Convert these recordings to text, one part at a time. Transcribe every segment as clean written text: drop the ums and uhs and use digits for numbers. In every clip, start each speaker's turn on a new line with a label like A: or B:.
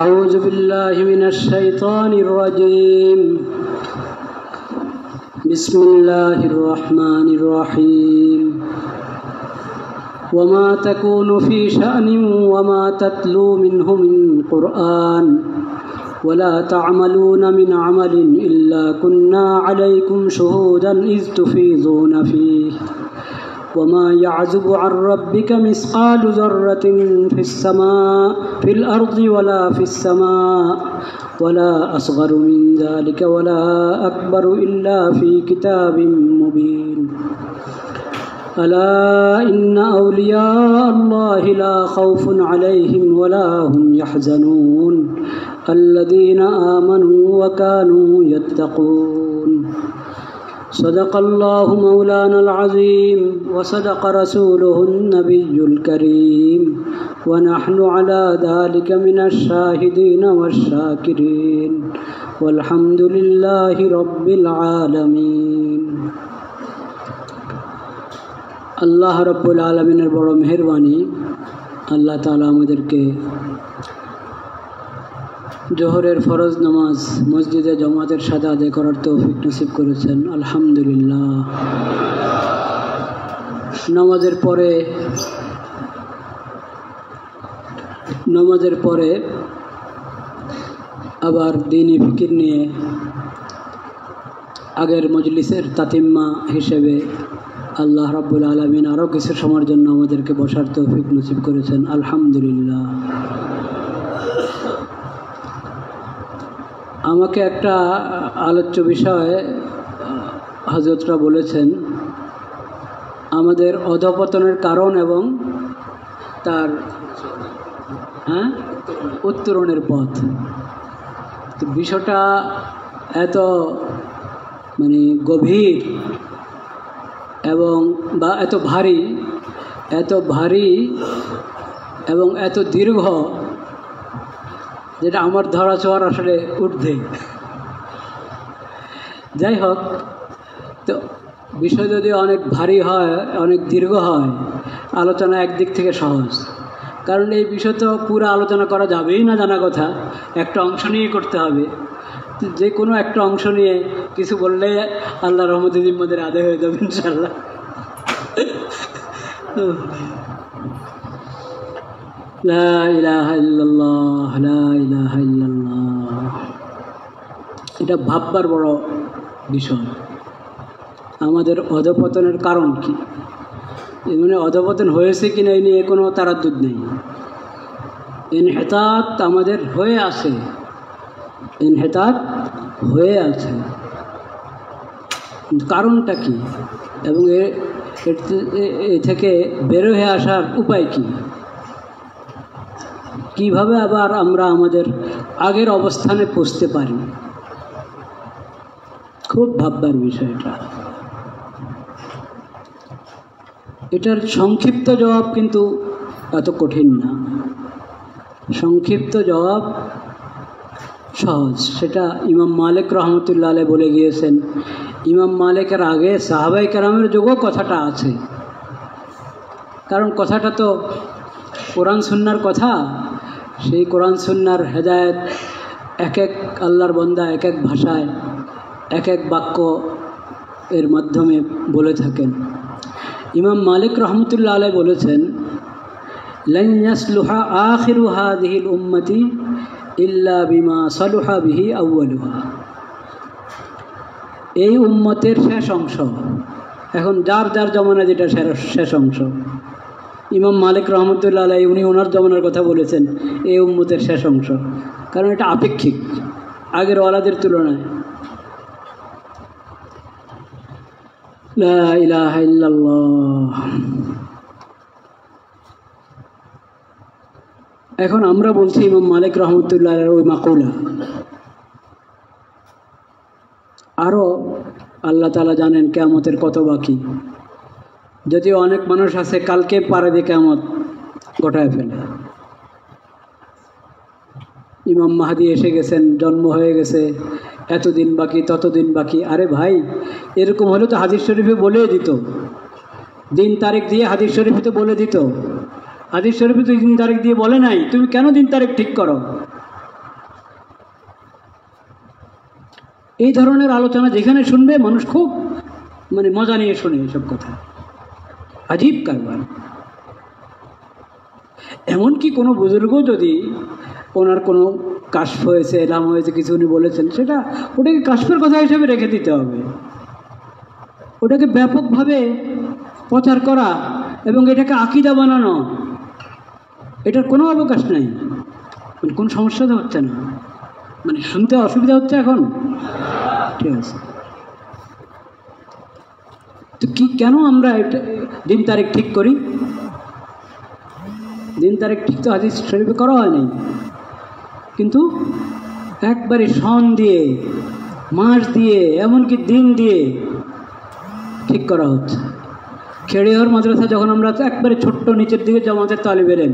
A: أعوذ بالله من الشيطان الرجيم. بسم الله الرحمن الرحيم. وما تكون في شأن وما تتلو منه من قرآن ولا تعملون من عمل إلا كنا عليكم شهودا إذ تفيضون فيه وما يعزب عن ربك مثقال ذرة في الأرض ولا في السماء ولا أصغر من ذلك ولا أكبر إلا في كتاب مبين. ألا إن أولياء الله لا خوف عليهم ولا هم يحزنون الذين آمنوا وكانوا يتقون. صدق الله مولانا العظيم وصدق رسوله النبي الكريم ونحن على ذلك من الشاهدين والشاكرين والحمد لله رب العالمين. আল্লাহ রব্বুল আলামিনের বড় মেহেরবানি, আল্লাহ তাআলা আমাদেরকে জোহরের ফরজ নামাজ মসজিদে জামাতের সাথে আদায় করার তৌফিক নসিব করেছেন, আলহামদুলিল্লাহ। নামাজের পরে আবার দ্বীনি ফিকির নিয়ে আগের মজলিসের তাতিম্মা হিসেবে আল্লাহ রাব্বুল আলামিন আরও কিছু সময়ের জন্য আমাদেরকে বসার তৌফিক নসিব করেছেন, আলহামদুলিল্লাহ। আমাকে একটা আলোচ্য বিষয় হযরতরা বলেছেন, আমাদের অধঃপতনের কারণ এবং তার উত্তরণের পথ। তো বিষয়টা এত গভীর এবং এত ভারী এবং এত দীর্ঘ, যেটা আমার ধরা ছোঁয়ার আসলে ঊর্ধ্বে। যাই হোক, তো বিষয় যদি অনেক ভারী হয়, অনেক দীর্ঘ হয়, আলোচনা একদিক থেকে সহজ, কারণ এই বিষয় তো পুরো আলোচনা করা যাবেই না, জানা কথা। একটা অংশ নিয়ে করতে হবে। যে কোনো একটা অংশ নিয়ে কিছু বললে আল্লাহর রহমতে জিম্মাদের আদায় হয়ে যাবে ইনশাআল্লাহ। লা ইলাহা ইল্লাল্লাহ, লা ইলাহা ইল্লাল্লাহ। এটা ভাববার বড় বিষয়। আমাদের অধঃপতনের কারণ কি, অধঃপতন হয়েছে কিনা এই নিয়ে কোনো তারাদ্দুদ নেই। ইনহিতাত আমাদের হয়ে আছে, কারণটা কি এবং এ থেকে বের হয়ে আসার উপায় কি, কিভাবে আবার আমরা আমাদের আগের অবস্থানে পৌঁছতে পারি, খুব ভাববার বিষয়টা। এটার সংক্ষিপ্ত জবাব কিন্তু এত কঠিন না, সংক্ষিপ্ত জবাব সহজ। সেটা ইমাম মালিক রহমতুল্লাহ আলাইহি বলে গিয়েছেন। ইমাম মালিকের আগে সাহাবায়ে কেরামের যুগও কথাটা আছে, কারণ কথাটা তো কোরআন সুন্নাহর কথা। সেই কোরআন সুন্নাহর হেদায়েত এক এক আল্লাহর বান্দা এক এক ভাষায় এক এক বাক্য এর মাধ্যমে বলে থাকেন। ইমাম মালিক রহমতুল্লাহ আলাইহি বলেছেন, লান ইয়াসলুহা আখিরু হাযিহিল উম্মতি ইল্লা বিমা সালুহা বিহি আউয়ালুহা। এই উম্মতের শেষ অংশ, এখন যার যার জমানা যেটা শেষ অংশ, ইমাম মালিক রহমতুল্লাহ আলাইহি উনি ওনার জমানার কথা বলেছেন এই উম্মতের শেষ অংশ, কারণ এটা আপেক্ষিক আগের ওয়ালাদের তুলনায়। লা ইলাহা ইল্লাল্লাহ। এখন আমরা বলছি ইমাম মালিক রহমতুল্লাহ ওই মাকুলা। আরও আল্লাহ তাআলা জানেন কিয়ামতের কত বাকি। যদিও অনেক মানুষ আছে কালকে পারে দিয়ে কিয়ামত ঘটায় ফেলে। ইমাম মাহদি এসে গেছেন, জন্ম হয়ে গেছে, এতদিন বাকি, ততদিন বাকি। আরে ভাই, এরকম হলে তো হাদিস শরীফে বলে দিত, দিন তারিখ দিয়ে হাদিস শরীফে তো বলে দিত। হাদিস শরীফে তো দিন তারিখ দিয়ে বলে নাই, তুমি কেন দিন তারিখ ঠিক করো? এই ধরনের আলোচনা যেখানে শুনবে মানুষ খুব মানে মজা নিয়ে শোনে এসব কথা। আজীব কারবার। এমনকি কোনো বুজুর্গ যদি ওনার কোনো কাশফ হয়েছে, এলাম হয়েছে, কিছু উনি বলেছেন, সেটা ওটাকে কাশফের কথা হিসেবে রেখে দিতে হবে। ওটাকে ব্যাপকভাবে প্রচার করা এবং এটাকে আকিদা বানানো, এটার কোনো অবকাশ নেই। মানে কোনো সমস্যা তো হচ্ছে না, মানে শুনতে অসুবিধা হচ্ছে এখন? ঠিক আছে। তো কেন আমরা এটা দিন তারিখ ঠিক করি? দিন তারিখ ঠিক তো হাদিস শরীফে করা হয়নি, কিন্তু একবারে সন দিয়ে, মাস দিয়ে, এমনকি দিন দিয়ে ঠিক করা হচ্ছে। খেড়িয়ার মাদ্রাসা যখন আমরা একবারে ছোট্ট নিচের দিকে জামাতের তালিব এলেন,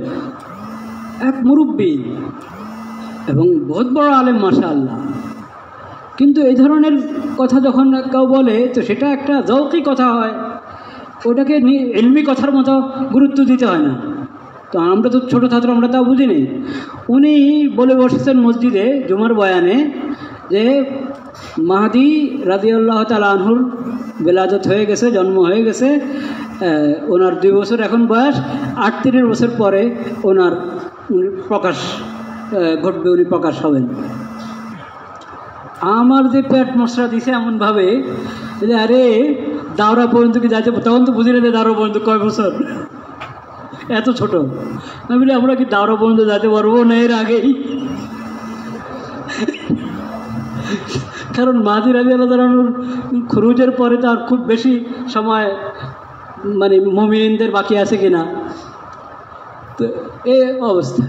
A: এক মুরব্বী এবং বহুত বড় আলেম মাশাআল্লাহ, কিন্তু এই ধরনের কথা যখন কেউ বলে তো সেটা একটা যৌকি কথা হয়, ওটাকে ইলমি কথার মতো গুরুত্ব দিতে হয় না। তো আমরা তো ছোটো ছাত্র, আমরা তাও বুঝিনি। উনি বলে বসেছেন মসজিদে জুমার বয়ানে যে মাহদি রাদিয়াল্লাহু তাআলা আনহুর বেলাদত হয়ে গেছে, জন্ম হয়ে গেছে, ওনার 2 বছর এখন বয়স, 38 বছর পরে ওনার প্রকাশ ঘটবে, উনি প্রকাশ হবেন। আমার যে পেট মশরা দিছে এমনভাবে যে আরে দাওরা পর্যন্ত কি যাচ্ছে, তখন তো বুঝি না যে দাওরা পর্যন্ত কয় বছর, এত ছোট। আমি বলি আমরা কি দাওরা পর্যন্ত যেতে পারবো না এর আগেই? কারণ মাহদি রাদিয়াল্লাহু তাআলার খুরুজের পরে তো আর খুব বেশি সময় মানে মুমিনদের বাকি আছে কিনা। তো এই অবস্থা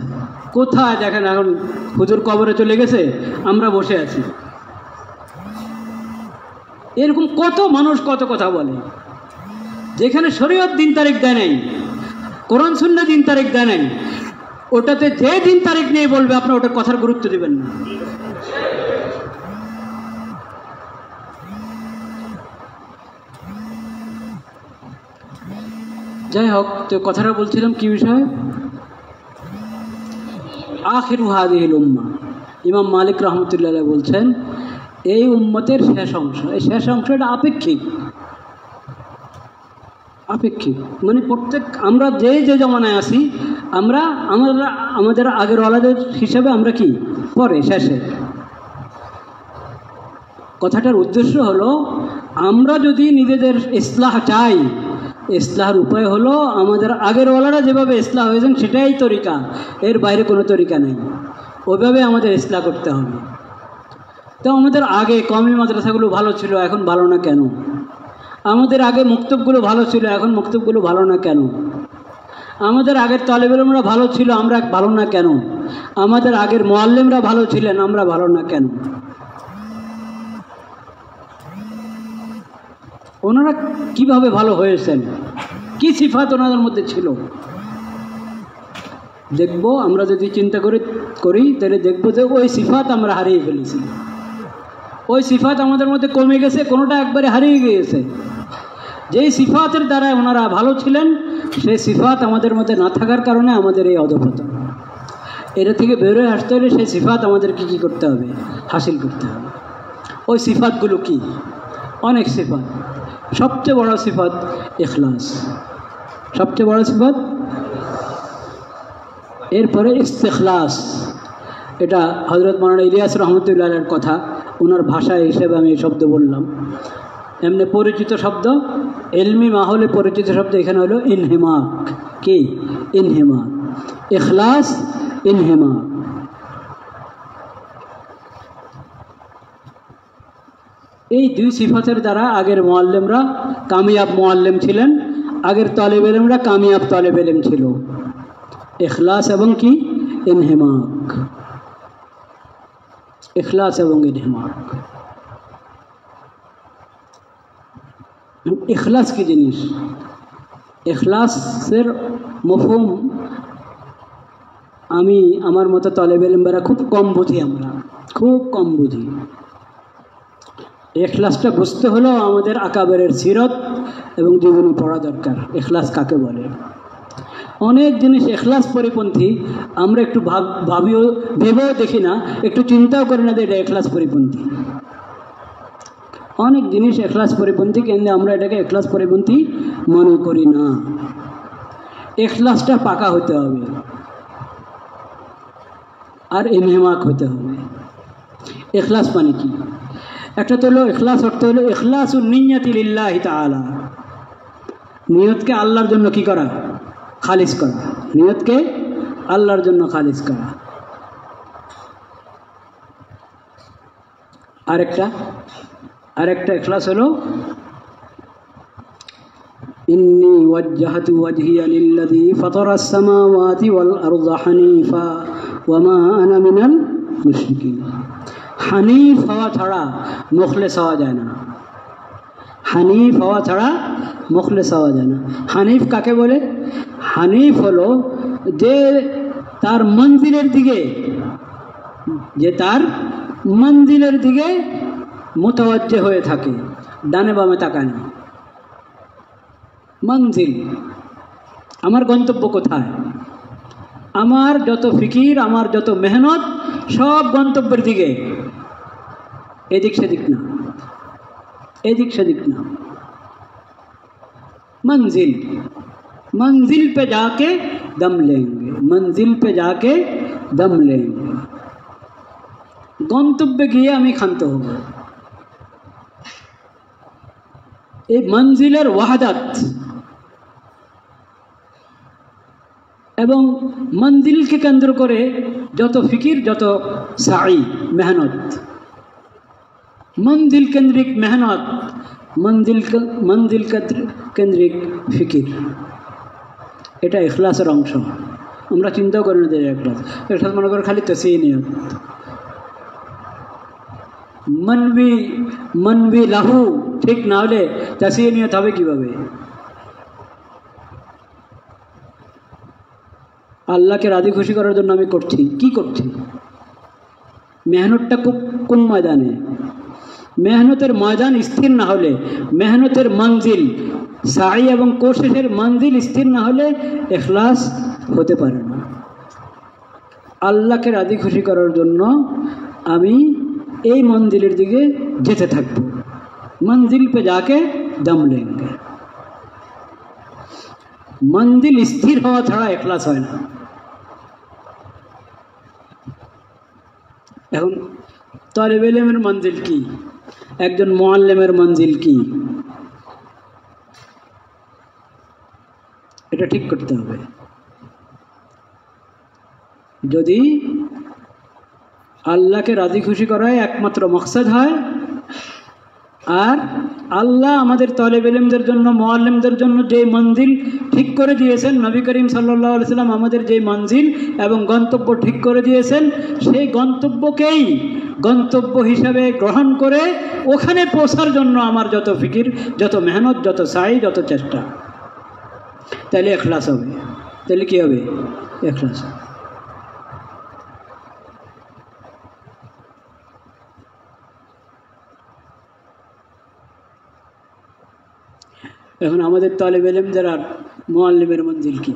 A: কোথায় দেখেন, এখন হুজুর কবরে চলে গেছে, আমরা বসে আছি। এরকম কত মানুষ কত কথা বলে, যেখানে শরীয়ত দিন তারিখ দেয় নাই, কোরআন সুন্নাহ দিন তারিখ দেয় নাই, ওটাতে যে দিন তারিখ নিয়ে বলবে আপনার ওটার কথার গুরুত্ব দিবেন না। যাই হোক, তো কথাটা বলছিলাম কি বিষয়? আখিরু হাদিহিল উম্মাহ, ইমাম মালিক রহমতুল্লাহ আলাইহি বলছেন এই উম্মতের শেষ অংশ। এই শেষ অংশটা আপেক্ষিক, আপেক্ষিক মানে প্রত্যেক আমরা যে যে জমানায় আছি, আমরা আমাদের আগের ওয়ালাদের হিসাবে আমরা কি পরে শেষে। কথাটার উদ্দেশ্য হলো আমরা যদি নিজেদের ইসলাহ চাই, ইসলাহের উপায় হলো আমাদের আগের ওয়ালারা যেভাবে ইসলাহ হয়েছেন সেটাই তরিকা, এর বাইরে কোনো তরিকা নেই। ওইভাবে আমাদের ইসলাহ করতে হবে। তো আমাদের আগে কওমি মাদ্রাসাগুলো ভালো ছিল, এখন ভালো না কেন? আমাদের আগে মুক্তবগুলো ভালো ছিল, এখন মুক্তবগুলো ভালো না কেন? আমাদের আগের তালেবে ইলমরা ভালো ছিল, আমরা ভালো না কেন? আমাদের আগের মুআল্লিমরা ভালো ছিলেন, আমরা ভালো না কেন? ওনারা কিভাবে ভালো হয়েছেন, কি সিফাত ওনাদের মধ্যে ছিল? দেখব আমরা যদি চিন্তা করি তাহলে দেখব যে ওই সিফাত আমরা হারিয়ে ফেলেছি, ওই সিফাত আমাদের মধ্যে কমে গেছে, কোনোটা একবারে হারিয়ে গিয়েছে। যেই সিফাতের দ্বারা ওনারা ভালো ছিলেন, সেই সিফাত আমাদের মধ্যে না থাকার কারণে আমাদের এই অধঃপতন। এটা থেকে বেরোয় আসতে হলে সেই সিফাত আমাদেরকে কী করতে হবে? হাসিল করতে হবে। ওই সিফাতগুলো কি? অনেক সিফাত। সবচেয়ে বড় সিফাত ইখলাস, সবচেয়ে বড় সিফাত। এরপরে ইস্তিখলাস, এটা হযরত মাওলানা ইলিয়াস রহমতুল্লাহর কথা, ওনার ভাষা হিসেবে আমি এই শব্দ বললাম। এমনি পরিচিত শব্দ, ইলমি মাহলে পরিচিত শব্দ এখানে হলো ইনহিমাক। কি? ইনহিমাক। ইখলাস, ইনহিমাক। এই দুই সিফাতের দ্বারা আগের মুআল্লিমরা কামিয়াব মুআল্লিম ছিলেন, আগের তালেব ইলমরা কামিয়াব তালেব ইলম ছিল। ইখলাস এবং কি? ইনহিমাক। ইখলাস এবং ইনহিমাক। ইখলাস কি জিনিস? ইখলাসের মফহুম আমি আমার মতো তালেবে ইলমরা খুব কম বুঝি, আমরা খুব কম বুঝি। ইখলাসটা বুঝতে হলো আমাদের আকাবেরের সিরত এবং জীবনী পড়া দরকার। ইখলাস কাকে বলে? অনেক জিনিস ইখলাস পরিপন্থী, আমরা একটু ভেবেও দেখি না, একটু চিন্তাও করি না যে এটা ইখলাস পরিপন্থী। অনেক জিনিস এখলাস পরিপন্থী, কিন্তু আমরা এটাকে এখলাস পরিপন্থী মনে করি না। এখলাসটা পাকা হতে হবে আর ইনহিমাক হতে হবে। এখলাস মানে কি? একটা তো হলো এখলাস, অর্থ হলো ইখলাসুন নিয়্যাতি লিল্লাহি তাআলা, নিয়তকে আল্লাহর জন্য কি করা? খালিস করা। নিয়তকে আল্লাহর জন্য খালিস করা। আরেকটা ইখলাস হলো ইন্নী ওয়াজ্জাহতু ওয়াজহিয়া লিল্লাযী ফাতারাস সামাওয়াতি ওয়াল আরদা হানিফা ওয়া মা আনা মিনাল মুশরিকিন। হানিফ হওয়া ছাড়া মুখলেস হওয়া যায় না। হানিফ হওয়া ছাড়া মুখলেস হওয়া যায় না। হানিফ কাকে বলে? হানিফ হলো যে তার মঞ্জিলের দিকে মুতাওয়াজ্জে হয়ে থাকে, ডানে বামে তাকায় না। মঞ্জিল, আমার গন্তব্য কোথায়? আমার যত ফিকির, আমার যত মেহনত, সব গন্তব্যের দিকে, এদিক সেদিক না, এদিক সেদিক না। मंजिल पे जाके दम लेंगे, मंजिल पे जाके दम लेंगे। গন্তব্যে গিয়ে আমি ক্ষান্ত হব। এই মঞ্জিলের ওয়াহাদাত এবং মঞ্জিলকে কেন্দ্র করে যত ফিকির, যত সাই, মেহনত, মঞ্জিল কেন্দ্রিক মেহনত, মঞ্জিল কেন্দ্রিক ফিকির, এটা ইখলাসের অংশ। আমরা চিন্তাও করি না যে ইখলাস মনে করে খালি তসিয়ে নিয়ত। মনবি লাহু ঠিক না হলে তসিয়ে নিয়ত হবে কিভাবে? আল্লাহকে রাজি খুশি করার জন্য আমি করছি, কি করছি? মেহনতটা কোন ময়দানে? মেহনতের ময়দান স্থির না হলে, মেহনতের মঞ্জিল, সাই এবং কোশিশের মঞ্জিল স্থির না হলে ইখলাস হতে পারে না। আল্লাহকে রাজি খুশি করার জন্য আমি এই মঞ্জিলের দিকে যেতে থাকব। মঞ্জিল পে যাকে দম লেঙ্গে। মঞ্জিল স্থির হওয়া ছাড়া ইখলাস হয় না। এখন তালিবে ইলমের মঞ্জিল কি? একজন মুআল্লিমের মঞ্জিল কি? এটা ঠিক করতে হবে। যদি আল্লাহকে রাজি খুশি করাই একমাত্র মকসদ হয়, আর আল্লাহ আমাদের তালিবে ইলমদের জন্য, মুআল্লিমদের জন্য যে মঞ্জিল ঠিক করে দিয়েছেন, নবী করিম সাল্লাল্লাহু আলাইহি সাল্লাম আমাদের যে মঞ্জিল এবং গন্তব্য ঠিক করে দিয়েছেন, সেই গন্তব্যকেই গন্তব্য হিসাবে গ্রহণ করে ওখানে পৌঁছার জন্য আমার যত ফিকির, যত মেহনত, যত সাই, যত চেষ্টা, তাহলে ইখলাস হবে। তাহলে কি হবে? ইখলাস। এখন আমাদের তালিবে ইলম যারা, মুআল্লিমের মঞ্জিল কি?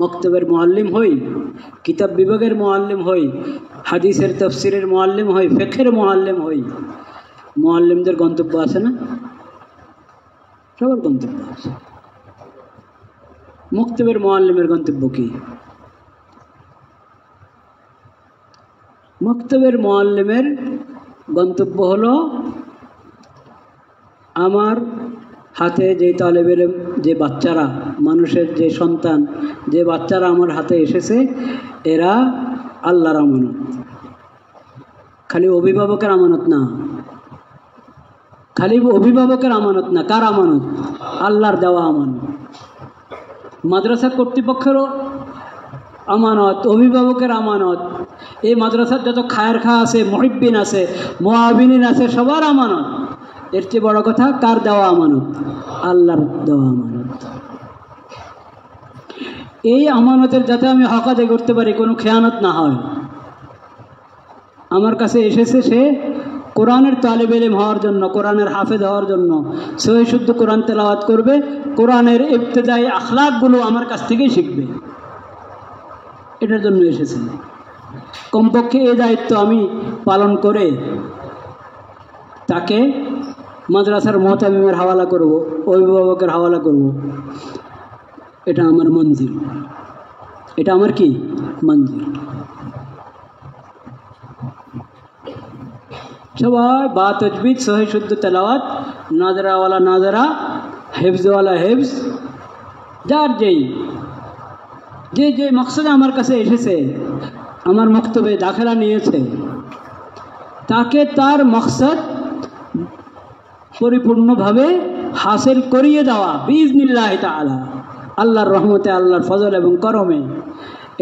A: মক্তবের মুআল্লিম হই, কিতাব বিভাগের মুআল্লিম হই, হাদিসের তাফসিরের মুআল্লিম হই, ফিকহের মুআল্লিম হই, মুআল্লিমদের গন্তব্য আছে না? সবার গন্তব্য আছে। মক্তবের মুআল্লিমের গন্তব্য কি? মক্তবের মুআল্লিমের গন্তব্য হলো আমার হাতে যে তালিবে ইলম, যে বাচ্চারা, মানুষের যে সন্তান, যে বাচ্চারা আমার হাতে এসেছে, এরা আল্লাহর আমানত। খালি অভিভাবকের আমানত না, খালি অভিভাবকের আমানত না। কার আমানত? আল্লাহর দেওয়া আমানত। মাদ্রাসা কর্তৃপক্ষেরও আমানত, অভিভাবকের আমানত। এই মাদ্রাসার যত খায়ের খা আছে, মুহিব্বিন আছে, মুআবিনিন আছে, সবার আমানত। এর চেয়ে বড় কথা, কার দেওয়া আমানত? আল্লাহর দেওয়া আমানত। এই আমানতের যাতে আমি হক আদায় করতে পারি, কোনো খেয়ানত না হয়। আমার কাছে এসেছে সে কোরআনের তালিবে ইলম হওয়ার জন্য, কোরআনের হাফেজ হওয়ার জন্য, সহি শুদ্ধ কোরআন তেলাওয়াত করবে, কোরআনের ইবতিদায়ী আখলাকগুলো আমার কাছ থেকেই শিখবে। এটার জন্য এসেছে। কমপক্ষে এই দায়িত্ব আমি পালন করে তাকে মাদ্রাসার মুহতামিমের হাওয়ালা করব, অভিভাবকের হাওয়ালা করব। এটা আমার মঞ্জিল, এটা আমার কি মঞ্জিল। সবাই বা তজবিদ, সহি শুদ্ধ তেলাওয়াত, নাজরাওয়ালা নাজরা, হেফজওয়ালা হেফজ, যার যে মকসদে আমার কাছে এসেছে, আমার মক্তবে দাখিলা নিয়েছে, তাকে তার মকসদ পরিপূর্ণভাবে হাসিল করিয়ে দেওয়া বিইজনিল্লাহি তাআলা, আল্লাহর রহমতে, আল্লাহর ফজল এবং করমে।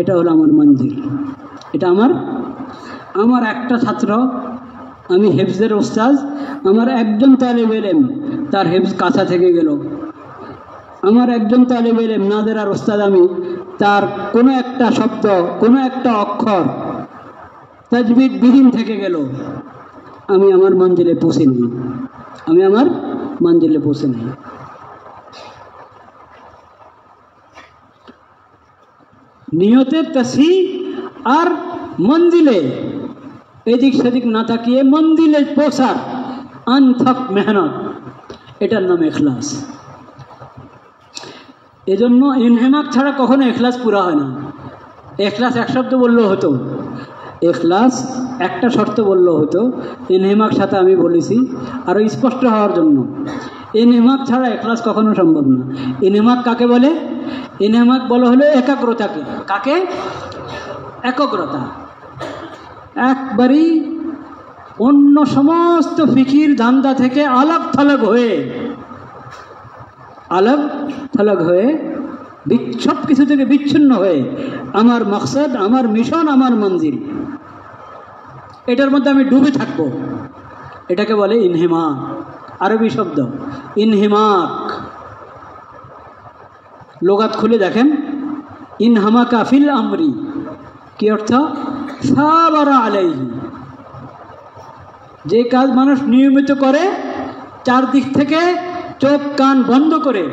A: এটা হলো আমার মঞ্জিল। এটা আমার একটা ছাত্র, আমি হেফজের ওস্তাদ, আমার একজন তালিব ইলম তার হেফজ কাছা থেকে গেল, আমার একজন তালিব ইলম নাজেরার ওস্তাদ, আমি তার কোনো একটা শব্দ, কোনো একটা অক্ষর তাজবিদবিহীন থেকে গেল, আমি আমার মঞ্জিলে পৌঁছিনি, আমি আমার মঞ্জিলে পৌঁছে নাই। নিয়তের তাসহিহ আর মঞ্জিলে এদিক সেদিক না তাকিয়ে মঞ্জিলে পৌঁছার আনথক মেহনত, এটার নাম ইখলাস। এজন্য ইনহেমাক ছাড়া কখনো ইখলাস পুরা হয় না। ইখলাস এক শব্দ বললেও হতো, ইখলাস একটা শর্ত বললেও হতো, ইনহেমাক সাথে আমি বলেছি আরও স্পষ্ট হওয়ার জন্য। ইনহেমাক ছাড়া ইখলাস কখনো সম্ভব না। ইনহেমাক কাকে বলে? ইনহেমাক বলা হলো একাগ্রতাকে। কাকে? একাগ্রতা। একবারই অন্য সমস্ত ফিকির ধান্দা থেকে আলাগ থালাগ হয়ে সব কিছু থেকে বিচ্ছিন্ন হয়ে আমার মকসদ, আমার মিশন, আমার মঞ্জিল, এটার মধ্যে আমি ডুবে থাকবো। এটাকে বলে ইনহিমাক, আরবি শব্দ ইনহিমাক। লোগাত খুলে দেখেন, ইনহামাকা ফিল আমরি, কি অর্থ? সাবারা আলাইহি। যে কাজ মানুষ নিয়মিত করে, চারদিক থেকে চোখ কান বন্ধ করে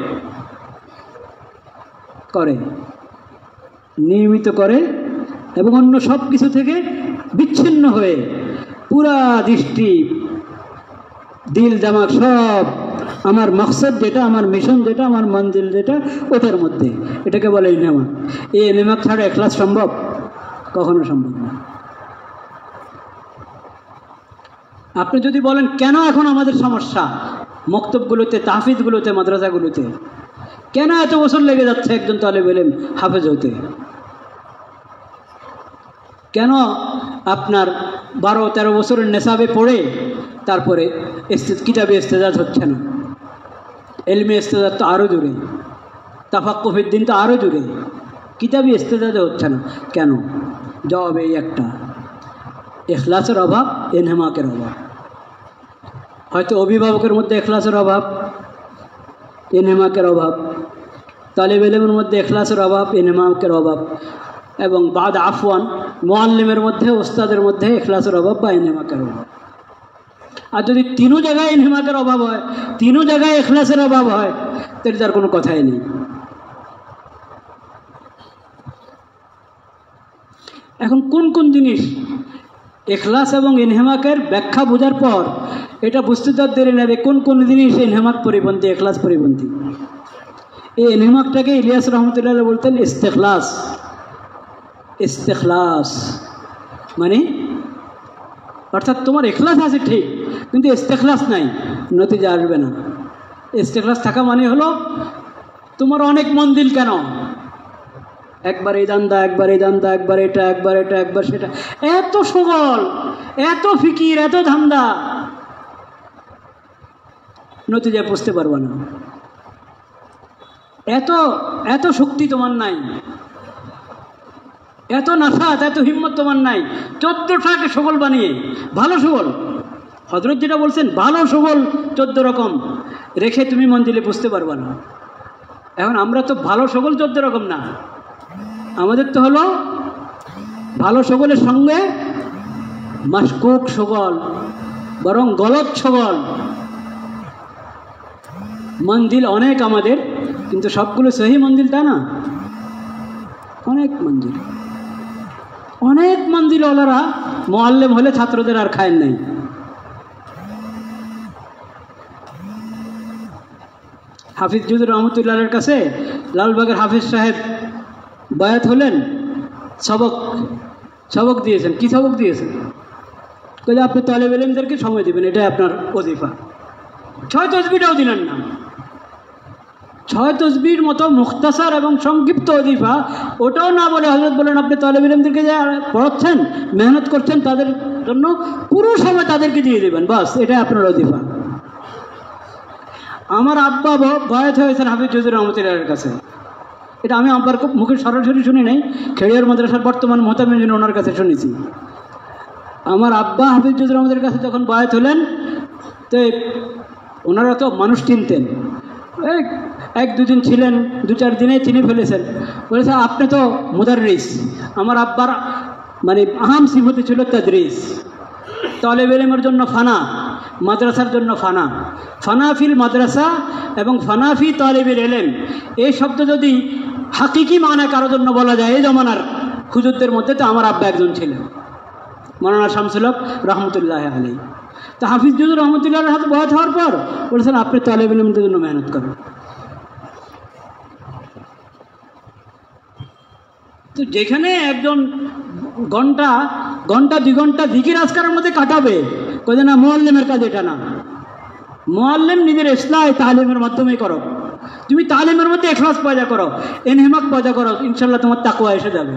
A: নিয়মিত করে এবং অন্য সব কিছু থেকে বিচ্ছিন্ন হয়ে পুরা দৃষ্টি, দিল জামাক সব আমার মকসদ যেটা, আমার মিশন যেটা, আমার মঞ্জিল যেটা, ওটার মধ্যে, এটাকে বলে ইনহেমাক। এই ইনহেমাক ছাড়া ইখলাস সম্ভব? কখনো সম্ভব না। আপনি যদি বলেন কেন এখন আমাদের সমস্যা মক্তবগুলোতে, তাহফিজগুলোতে, মাদ্রাসাগুলোতে, কেন এত বছর লেগে যাচ্ছে একজন তালেব ইলম হাফেজ হতে? কেন আপনার 12-13 বছরের নেশাবে পড়ে তারপরে কিতাবে ইস্তেজাজ হচ্ছে না? এলমে ইস্তেজাজ তো আরও দূরে, তাফাক্কুফের দিন তো আরও দূরে, কিতাবে ইস্তেজাজে হচ্ছে না কেন? জবাব এই একটা, ইখলাসের অভাব, ইনহেমাকের অভাব। হয়তো অভিভাবকের মধ্যে ইখলাসের অভাব, ইনহেমাকের অভাব, তালেব ইলমের মধ্যে ইখলাসের অভাব, ইনহেমাকের অভাব, এবং বাদ আফওয়ান মুআল্লিমের মধ্যে, ওস্তাদের মধ্যে ইখলাসের অভাব বা ইনহেমাকের অভাব। আর যদি তিনও জায়গায় ইনহেমাকের অভাব হয়, তিনও জায়গায় ইখলাসের অভাব হয়, তাহলে তার কোনো কথাই নেই। এখন কোন কোন জিনিস ইখলাস এবং ইনহেমাকের ব্যাখ্যা বোঝার পর এটা বুঝতে তার দেরি নেবে কোন কোন জিনিস ইনহেমাক পরিপন্থী, ইখলাস পরিপন্থী। এই ইনহেমাকটাকে ইলিয়াস রহমতুল্লাহ বলতেন ইস্তেখলাস। ইস্তেখলাস মানে অর্থাৎ তোমার ইখলাস আছে ঠিক, কিন্তু ইস্তেখলাস নাই, নতিজা আসবে না। ইস্তেখলাস থাকা মানে হলো তোমার অনেক মঞ্জিল কেন, একবার এই দান্দা, একবার এই দান্দা, একবার এটা, একবার এটা, একবার সেটা, এত সগল, এত ফিকির, এত ধান্দা, নতিজায় পৌঁছতে পারবা না। এত এত শক্তি তোমার নাই, এত নাসাত, এত হিম্মত তোমার নাই 14টাকে সগল বানিয়ে, ভালো সগল, হযরত যেটা বলছেন ভালো সগল 14 রকম রেখে তুমি মঞ্জিলে পৌঁছতে পারবা না। এখন আমরা তো ভালো সগল 14 রকম না, আমাদের তো হলো ভালো সগলের সঙ্গে মাশকুক সগল, বরং গলত সগল। মঞ্জিল অনেক আমাদের, কিন্তু সবগুলো সহি মঞ্জিল তা না, অনেক মঞ্জিল। অনেক মন্দিরওয়ালারা মোয়াল্লেম হলে ছাত্রদের আর খায়েন নাই। হাফিজ জুজুর রহমতুল্লাহের কাছে লালবাগের হাফিজ সাহেব বায়াত হলেন, সবক দিয়েছেন। কি সবক দিয়েছেন? বলে আপনি তালেব ইলমদেরকে সময় দেবেন, এটাই আপনার ওজিফা। 6 তসবিটাও দিলেন না। 6 তসবির মতো মুখতাসার এবং সংক্ষিপ্ত ওজিফা ওটাও না বলে হযরত বলেন আপনি তালেব ইলমদেরকে যা পড়াচ্ছেন, মেহনত করছেন, তাদের জন্য পুরো সময় তাদেরকে দিয়ে দেবেন, বাস এটাই আপনার ওজিফা। আমার আব্বা বয়াত হয়েছেন হাফিজ জুজুর রহমতুল্লাহের কাছে। এটা আমি আব্বার মুখে সরাসরি শুনি নাই, খেড়িয়ার মাদ্রাসার বর্তমান মোহতামিম ওনার কাছে শুনেছি। আমার আব্বা হাফিজ জুজুর রহমতের কাছে যখন বয়াত হলেন, তো ওনারা তো মানুষ চিনতেন, 1-2 দিন ছিলেন, 2-4 দিনে চিনে ফেলেছেন। বলেছে আপনি তো মুদাররিস। আমার আব্বার মানে আহাম সিফতি ছিল তাদরিস। তালেব ইলমের জন্য ফানা, মাদ্রাসার জন্য ফানা। ফানাফিল মাদ্রাসা এবং ফানাফি তালেবের ইলম, এই শব্দ যদি হাকিকি মানে কারোর জন্য বলা যায় এই জমানার হুজুরদের মধ্যে, তো আমার আব্বা একজন ছিলেন, মাওলানা শামসুল হক রহমতুল্লাহ আলাইহি। তো হাফিজ জুজুর রহমতুল্লাহর হাতে বয়াত হওয়ার পর বলেছেন আপনি তালেব ইলমদের জন্য মেহনত করেন। তো যেখানে একজন ঘন্টা 2 ঘন্টা জিকির আজকারের মধ্যে কাটাবে, কই না মুআল্লিমের কাজ এটা না। মুআল্লিম নিজের ইসলাহ তালিমের মাধ্যমে করো। তুমি তালিমের মধ্যে ইখলাস পয়দা করো, ইনহিমাক পয়দা করো, ইনশাআল্লাহ তোমার তাকওয়া এসে যাবে।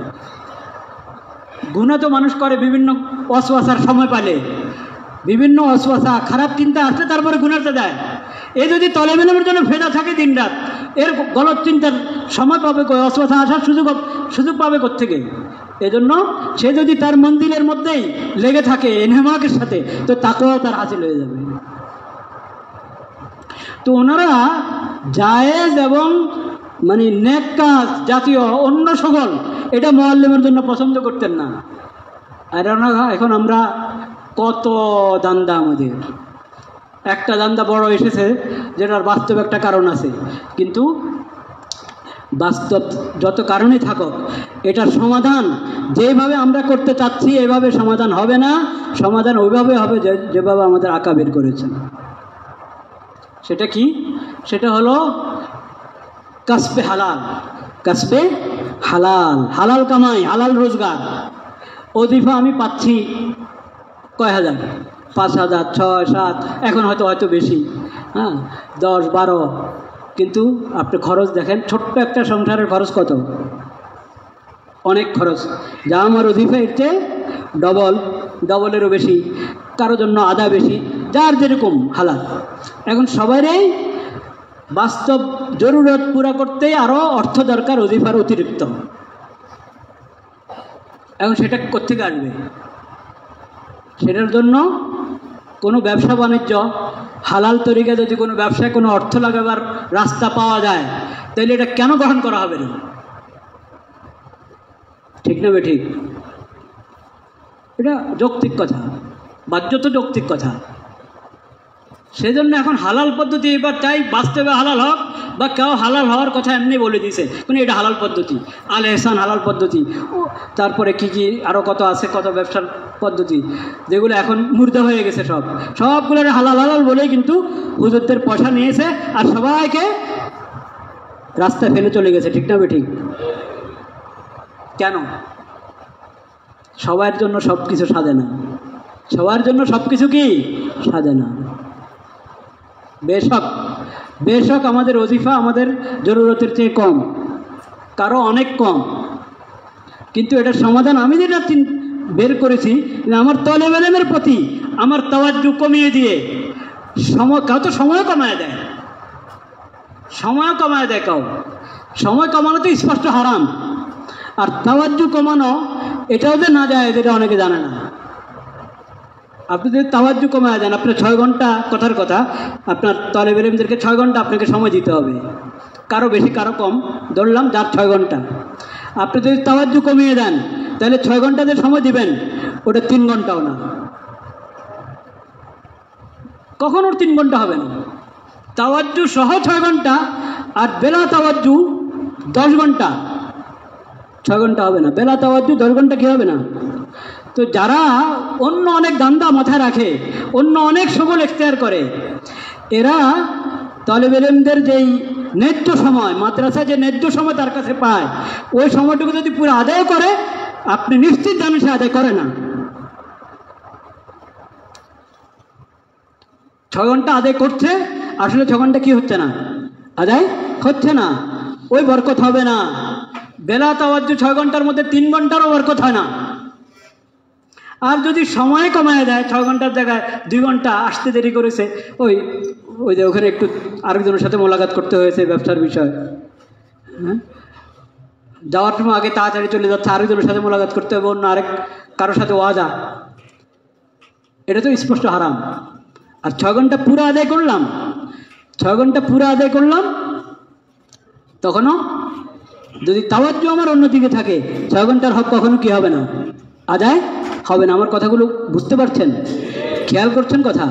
A: গুনাহ তো মানুষ করে বিভিন্ন ওয়াসওয়াসার সময় পালে, বিভিন্ন ওয়াসওয়াসা খারাপ চিন্তা আসলে তারপরে গুনাহতে যায়। এই যদি তালেব ইলমের জন্য ফেদা থাকে দিনরাত, এর গলত চিন্তার সময় পাবে, ওয়াসওয়াসা আসার সুযোগ পাবে কোত্থেকে? এজন্য সে যদি তার মন্দিরের মধ্যেই লেগে থাকে ইনহিমাকের সাথে, তো তাকওয়াও তার হাসিল হয়ে যাবে। তো ওনারা জায়েজ এবং মানে নেক কাজ জাতীয় অন্য সকল এটা মুআল্লিমের জন্য পছন্দ করতেন না। আর এখন আমরা কত দান্দা, আমাদের একটা দান্দা বড় এসেছে যেটার বাস্তব একটা কারণ আছে, কিন্তু বাস্তব যত কারণই থাকুক এটার সমাধান যেভাবে আমরা করতে চাচ্ছি এভাবে সমাধান হবে না। সমাধান ওইভাবে হবে যেভাবে আমাদের আকাবির করেছেন। সেটা কি? সেটা হলো কাসবে হালাল। কাসবে হালাল, হালাল কামাই, হালাল রোজগার। ওজিফা আমি পাচ্ছি কয় হাজার, 5,000, 6, 7, এখন হয়তো বেশি, 10, 12। কিন্তু আপনি খরচ দেখেন, ছোট্ট একটা সংসারের খরচ কত, অনেক খরচ। যা আমার ওজিফা এর চেয়ে ডবলেরও বেশি, কারো জন্য আধা বেশি, যার যেরকম হালাল। এখন সবারই বাস্তব জরুরত পুরা করতে আরও অর্থ দরকার ওজিফার অতিরিক্ত। এখন সেটা কোত্থেকে আসবে? সেটার জন্য কোনো ব্যবসা বাণিজ্য হালাল তরিকা যদি কোনো ব্যবসায় কোনো অর্থ লাগাবার রাস্তা পাওয়া যায়, তাহলে এটা কেন গ্রহণ করা হবে না? ঠিক না বেঠিক? এটা যৌক্তিক কথা, বাহ্যত যৌক্তিক কথা। সেজন্য এখন হালাল পদ্ধতি এবার চাই, বাস্তবে হালাল হোক, বা কেউ হালাল হওয়ার কথা এমনি বলে দিয়েছে, কিন্তু এটা হালাল পদ্ধতি, আল এহসান হালাল পদ্ধতি, তারপরে কি আরও কত আছে, কত ব্যবসার পদ্ধতি যেগুলো এখন মুর্দা হয়ে গেছে, সবগুলো হালাল বলেই কিন্তু হুজুরদের পয়সা নিয়েছে আর সবাইকে রাস্তায় ফেলে চলে গেছে। ঠিক না বেঠিক? কেন? সবার জন্য সব কিছু সাজে না, সবার জন্য সব কিছু কি সাজে না। বেশক আমাদের ওজিফা আমাদের জরুরতের চেয়ে কম, কারো অনেক কম, কিন্তু এটার সমাধান আমি যেটা বের করেছি, আমার তালেব ইলমের প্রতি আমার তাওয়াজ্জু কমিয়ে দিয়ে কাউ তো সময়ও কমায় দেয়, কাউ সময় কমানো তো স্পষ্ট হারাম। আর তাওয়াজ্জু কমানো এটাও যে না যায়, যেটা অনেকে জানে না। আপনি যদি তাওয়াজ্জু কমায় দেন, আপনার 6 ঘন্টা, কথার কথা, আপনার তালেব ইলমদেরকে 6 ঘন্টা আপনাকে সময় দিতে হবে, কারো বেশি কারো কম, ধরলাম যার 6 ঘন্টা। আপনি যদি তাওয়াজ্জু কমিয়ে দেন, তাহলে 6 ঘন্টা যে সময় দিবেন ওটা 3 ঘন্টাও না, কখন ওর 3 ঘন্টা হবে না। তাওয়াজ্জু সহ 6 ঘন্টা, আর বেলা তাওয়াজ্জু 10 ঘন্টা, 6 ঘন্টা হবে না, বেলা তাওয়াজ্জুহ 10 ঘন্টা কি হবে না? তো যারা অন্য অনেক ধান্দা মাথায় রাখে, অন্য অনেক সবল এখতিয়ার করে, এরা তালেব ইলমদের যেই ন্যায্য সময়, মাদ্রাসা যে ন্যায্য সময় তার কাছে পায়, ওই সময়টুকু যদি পুরো আদায় করে, আপনি নিশ্চিত জানেন সে আদায় করে না। 6 ঘন্টা আদায় করছে, আসলে 6 ঘন্টা কি হচ্ছে না? আদায় হচ্ছে না, ওই বরকত হবে না। বেলা তাওয়াজ্জুহ 6 ঘন্টার মধ্যে 3 ঘন্টারও বরকত হয় না। আর যদি সময় কমায় দেয়, 6 ঘন্টার জায়গায় 2 ঘন্টা আসতে দেরি করেছে, ওই যে ওখানে একটু আরেকজনের সাথে মোলাকাত করতে হয়েছে ব্যবসার বিষয়, হ্যাঁ, যাওয়ার সময় আগে তাড়াতাড়ি চলে যাচ্ছে, আরেকজনের সাথে মোলাকাত করতে হবে, অন্য আরেক কারোর সাথে ওয়াদা, এটা তো স্পষ্ট হারাম। আর 6 ঘন্টা পুরো আদায় করলাম, 6 ঘন্টা পুরো আদায় করলাম, তখনও যদি তাওয়াজ্জুহ আমার অন্যদিকে থাকে, 6 ঘন্টার হক কখনো কি হবে না? আদায় হবে না। আমার কথাগুলো বুঝতে পারছেন? খেয়াল করছেন কথা?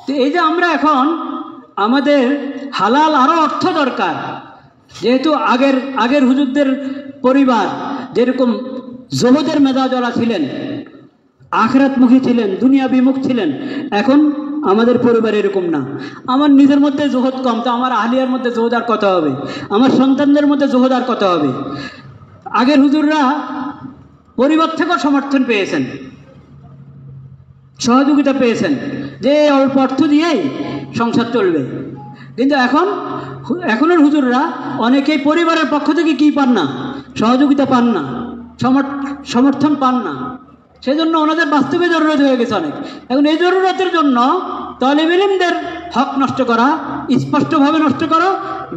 A: তো এই যে আমরা এখন আমাদের হালাল আরও অর্থ দরকার, যেহেতু আগের হুজুরদের পরিবার যেরকম জোহদের মেজাজওয়ালা ছিলেন, আখিরাতমুখী ছিলেন, দুনিয়া বিমুখ ছিলেন, এখন আমাদের পরিবার এরকম না। আমার নিজের মধ্যে জোহদ কম, তো আমার আহলিয়ার মধ্যে জোহদ আর কত হবে? আমার সন্তানদের মধ্যে জোহদ আর কত হবে? আগের হুজুররা পরিবার থেকেও সমর্থন পেয়েছেন, সহযোগিতা পেয়েছেন, যে অল্প অর্থ দিয়েই সংসার চলবে। কিন্তু এখনের হুজুররা অনেকেই পরিবারের পক্ষ থেকে কি পান না? সহযোগিতা পান না, সমর্থন পান না। সেজন্য ওনাদের বাস্তবে জরুরত হয়ে গেছে অনেক। এখন এই জরুরতের জন্য তালেব ইলমদের হক নষ্ট করা, স্পষ্টভাবে নষ্ট করা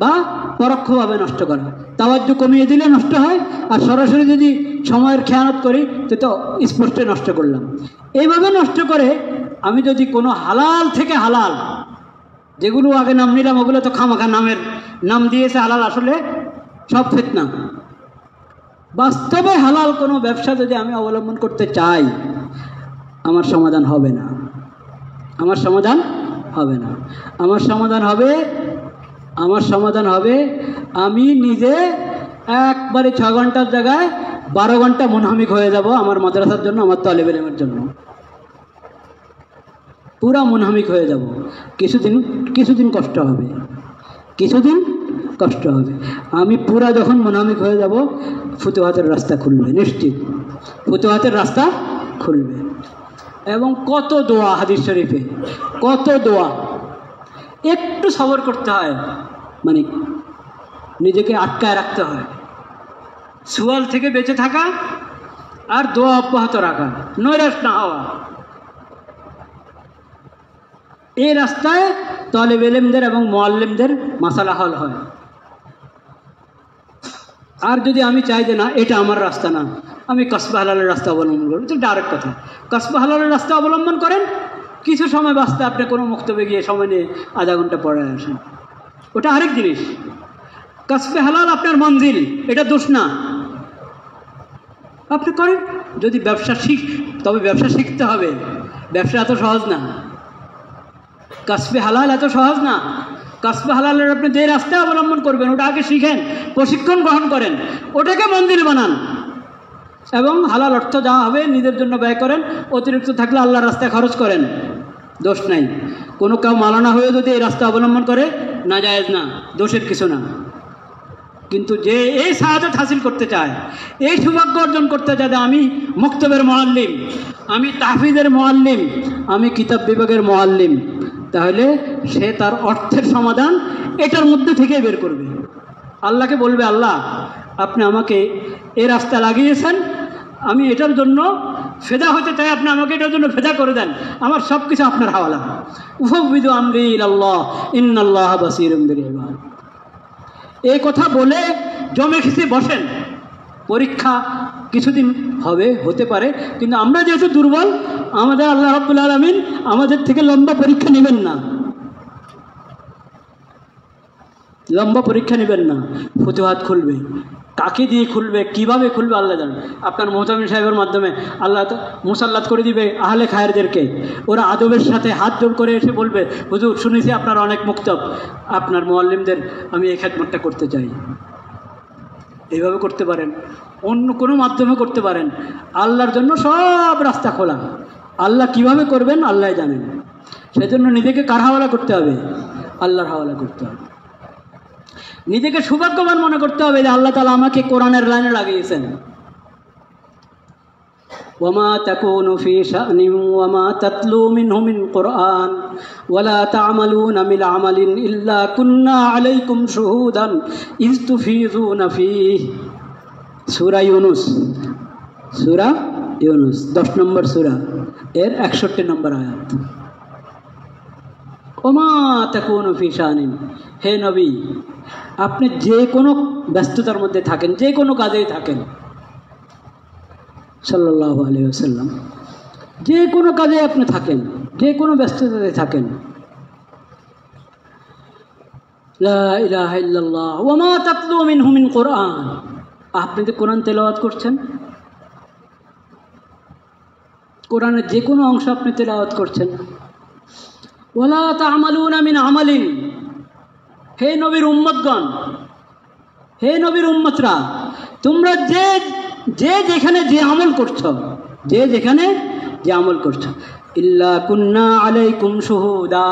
A: বা পরোক্ষভাবে নষ্ট করা, তাওয়াজ্জুহ কমিয়ে দিলে নষ্ট হয়, আর সরাসরি যদি সময়ের খেয়ানত করি তো স্পষ্ট নষ্ট করলাম। এইভাবে নষ্ট করে আমি যদি কোনো হালাল থেকে হালাল, যেগুলো আগে নাম নিলাম ওগুলো তো খামাখা নাম দিয়েছে হালাল, আসলে সব ফিতনা। বাস্তবে হালাল কোনো ব্যবসা যদি আমি অবলম্বন করতে চাই, আমার সমাধান হবে না, আমার সমাধান হবে না। আমার সমাধান হবে আমি নিজে একবারে 6 ঘন্টার জায়গায় 12 ঘন্টা মুনহামিক হয়ে যাব আমার মাদ্রাসার জন্য, আমার তালেব ইলমের জন্য পুরা মুনহামিক হয়ে যাব। কিছুদিন কষ্ট হবে, আমি পুরা যখন মুনহামিক হয়ে যাব, ফুতুহাতের রাস্তা খুলবে, নিশ্চিত ফুতুহাতের রাস্তা খুলবে। এবং কত দোয়া হাদিস শরীফে, কত দোয়া। একটু সবর করতে হয়, মানে নিজেকে আটকায় রাখতে হয়, সুয়াল থেকে বেঁচে থাকা আর দোয়া অব্যাহত রাখা, নৈরাশ না হওয়া। এই রাস্তায় তালেব ইলমদের এবং মুআল্লিমদের মাসালা হল হয়। আর যদি আমি চাই যে না, এটা আমার রাস্তা না, আমি কাসবে হালালের রাস্তা অবলম্বন করব, এটা ডাইরেক্ট কথা। কাসবে হালালের রাস্তা অবলম্বন করেন, কিছু সময় বাঁচতে আপনি কোনো মক্তবে গিয়ে সময় নিয়ে আধা ঘন্টা পড়ে আসেন, ওটা আরেক জিনিস। কাসবে হালাল আপনার মঞ্জিল, এটা দোষ না, আপনি করেন। যদি তবে ব্যবসা শিখতে হবে, ব্যবসা এত সহজ না, কাসবে হালাল এত সহজ না। কাসবে হালালের আপনি যে রাস্তা অবলম্বন করবেন, ওটা আগে শিখেন, প্রশিক্ষণ গ্রহণ করেন, ওটাকে মন্দির বানান, এবং হালাল অর্থ যা হবে নিজের জন্য ব্যয় করেন, অতিরিক্ত থাকলে আল্লাহর রাস্তায় খরচ করেন, দোষ নাই। কোনো কেউ মালানা হয়ে যদি এই রাস্তা অবলম্বন করে, না জায়েজ না, দোষের কিছু না। কিন্তু যে এই সাহায্য হাসিল করতে চায়, এই সৌভাগ্য অর্জন করতে চায়, আমি মক্তবের মুআল্লিম, আমি তাহফিজের মুআল্লিম, আমি কিতাব বিভাগের মুআল্লিম, তাহলে সে তার অর্থের সমাধান এটার মধ্যে থেকে বের করবে। আল্লাহকে বলবে, আল্লাহ আপনি আমাকে এই রাস্তা লাগিয়েছেন, আমি এটার জন্য ফেদা হতে চাই, আপনি আমাকে এটার জন্য ফেদা করে দেন, আমার সব কিছু আপনার হাওয়ালা। উফাউযিদু আমরি ইলাল্লাহ ইন্নাল্লাহা বাসীরুম বিল ইবাদ। এই কথা বলে জমে খেতে বসেন, পরীক্ষা কিছুদিন হতে পারে, কিন্তু আমরা যেহেতু দুর্বল, আমাদের আল্লাহ রাব্বুল আলামিন আমাদের থেকে লম্বা পরীক্ষা নেবেন না, ফুতুহাত খুলবে। কাকে দিয়ে খুলবে, কিভাবে খুলবে আল্লাহ জানেন। আপনার মুহতামিম সাহেবের মাধ্যমে আল্লাহ মুসাল্লাত করে দিবে আহলে খায়েরদেরকে, ওরা আদবের সাথে হাত জোড় করে এসে বলবে, হুজুর শুনেছি আপনার অনেক মুক্তব, আপনার মুআল্লিমদের আমি এই খেদমতটা করতে চাই। এইভাবে করতে পারেন, অন্য কোনো মাধ্যমে করতে পারেন, আল্লাহর জন্য সব রাস্তা খোলা। আল্লাহ কিভাবে করবেন আল্লাহ জানেন। সেজন্য নিজেকে কার হাওয়ালা করতে হবে? আল্লাহর হাওয়ালা করতে হবে। নিজেকে সৌভাগ্যবান মনে করতে হবে যে আল্লাহ তাআলা আমাকে কোরআনের লাইনে লাগিয়েছেন। ওয়ামা তাকুনু ফি শা'নিন ওয়ামা তাতলু মিনহু মিন কুরআন ওয়ালা তা'মালুনা মিন আমালিন ইল্লা কুন্না আলাইকুম শুহুদান ইয তুফিযুনা ফীহি। সূরা ইউনূস, সূরা ইউনূস 10 নম্বর সূরা, এর 61 নম্বর আয়াত। ওমা তাকুনু ফি শা'নিন, হে নবী আপনি যে কোনো ব্যস্ততার মধ্যে থাকেন, যে কোনো কাজেই থাকেন, সাল্লাল্লাহু আলাইহি ওয়াসাল্লাম, যে কোনো কাজে আপনি থাকেন, যে কোনো ব্যস্ততাতে থাকেন, লা ইলাহা ইল্লাল্লাহ ওয়া মা তাতলু মিনহু মিন কুরআন, আপনি যে কোরআন তেলাওয়াত করছেন, কোরআনের যে কোনো অংশ আপনি তেলাওয়াত করছেন, ওয়ালা তা'মালুনা মিন আমালিন, হে নবীর উম্মতগণ, হে নবীর উম্মতরা, তোমরা যে যেখানে যে আমল করছো, যে যেখানে যে আমল করছো, ইল্লা কুন্না আলাইকুম শুহুদা,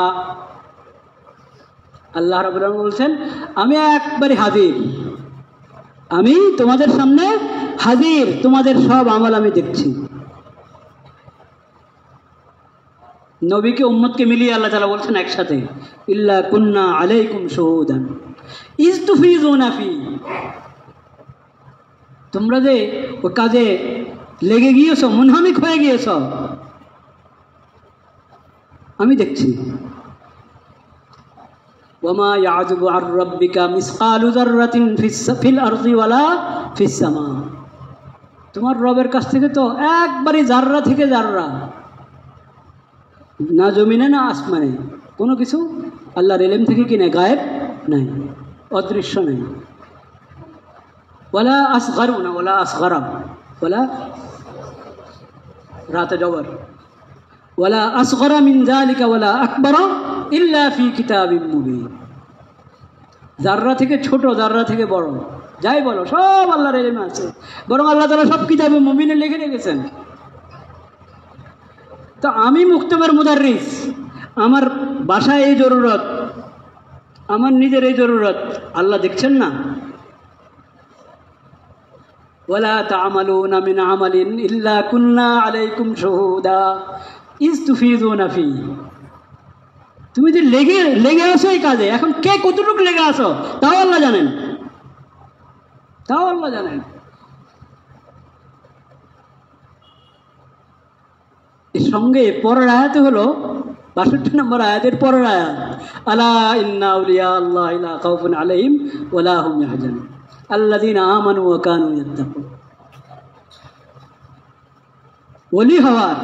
A: আল্লাহ রাব্বুল আলামিন বলছেন আমি একবারে হাজির, আমি তোমাদের সামনে হাজির, তোমাদের সব আমল আমি দেখছি। নবীকে উম্মতকে মিলিয়ে আল্লাহ তাআলা বলছেন একসাথে, ইল্লা কুন্না আলাইকুম শুহুদান ইয তুফিযুনা ফী, তোমরা যে ওই কাজে লেগে গিয়েছো, মুনহামিক হয়ে গিয়েছ, আমি দেখছি। ওয়ামা ইয়াযুবু আন রাব্বিকা মিসকালু যাররাতিন ফিল আরদি ওয়ালা ফিস সামা, তোমার রবের কাছ থেকে তো একবারে জাররা থেকে জাররা, না জমিনে না আসমানে কোনো কিছু আল্লাহর ইলম থেকে কিনে গায়েব নাই, অদৃশ্য নাই। ওয়ালা আসগারুনা ওয়ালা আসগারা, ওয়ালা রাতে জবর, ওয়ালা আসগারা মিন যালিকা ওয়ালা আকবারা ইল্লা ফি কিতাবিম মুবিন, জাররা থেকে ছোট, জাররা থেকে বড়, যাই বলো সব আল্লাহর ইলমে আছে, বরং আল্লাহ তাআলা সব কিতাবে মুবিনে লিখে রেখেছেন। তো আমি মুক্তবের মুদাররিস, আমার বাসায় এই জরুরত, আমার নিজের এই জরুরত, আল্লাহ দেখছেন না? ওয়ালা তা'মালুনা মিন আমালিন ইল্লা কুন্না আলাইকুম শুহুদা ইয তুফিযুনা ফী, তুমি যে লেগে আসো এই কাজে, এখন কে কতটুকু লেগে আসো তাও আল্লাহ জানেন, তাও আল্লাহ জানেন। এর সঙ্গে পরের আয়াতে হলো 62 নম্বর আয়াতের পরের আয়াত, আলা ইন্না আউলিয়া আল্লাহ লা খাউফুন আলাইহিম ওয়া লা হুম ইয়াহজানুন আল্লাযীনা আমানু ওয়া কানু ইয়াত্তাকুন। ওলি হওয়ার,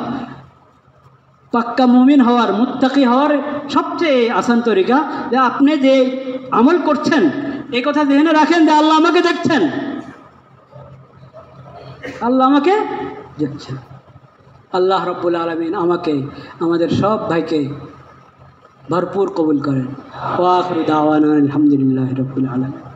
A: পাক্কা মুমিন হওয়ার, মুত্তাকি হওয়ার সবচেয়ে আসান তরিকা যে আপনি যে আমল করছেন এই কথা জেনে রাখেন যে আল্লাহ আমাকে দেখছেন, আল্লাহ আমাকে দেখছেন। আল্লাহ রাব্বুল আলামিন আমাকে, আমাদের সব ভাইকে ভরপুর কবুল করেন। ওয়া আখিরু দাওয়ানা আলহামদুলিল্লাহি রাব্বিল আলামিন।